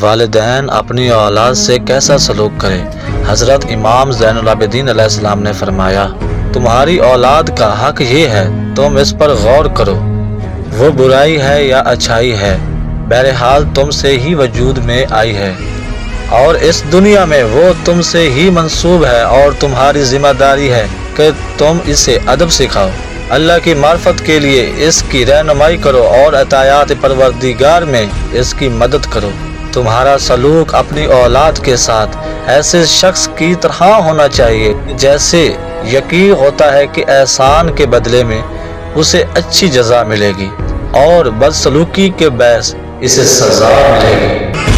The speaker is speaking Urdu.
والدین اپنی اولاد سے کیسا سلوک کریں؟ حضرت امام زین العابدین علیہ السلام نے فرمایا، تمہاری اولاد کا حق یہ ہے، تم اس پر غور کرو، وہ برائی ہے یا اچھائی ہے، بہرحال تم سے ہی وجود میں آئی ہے اور اس دنیا میں وہ تم سے ہی منسوب ہے، اور تمہاری ذمہ داری ہے کہ تم اسے ادب سکھاؤ، اللہ کی معرفت کے لیے اس کی رہنمائی کرو اور اطاعت پروردگار میں اس کی مدد کرو۔ تمہارا سلوک اپنی اولاد کے ساتھ ایسے شخص کی طرح ہونا چاہیے جیسے یقین ہوتا ہے کہ احسان کے بدلے میں اسے اچھی جزا ملے گی اور بدسلوکی کے باعث اسے سزا ملے گی۔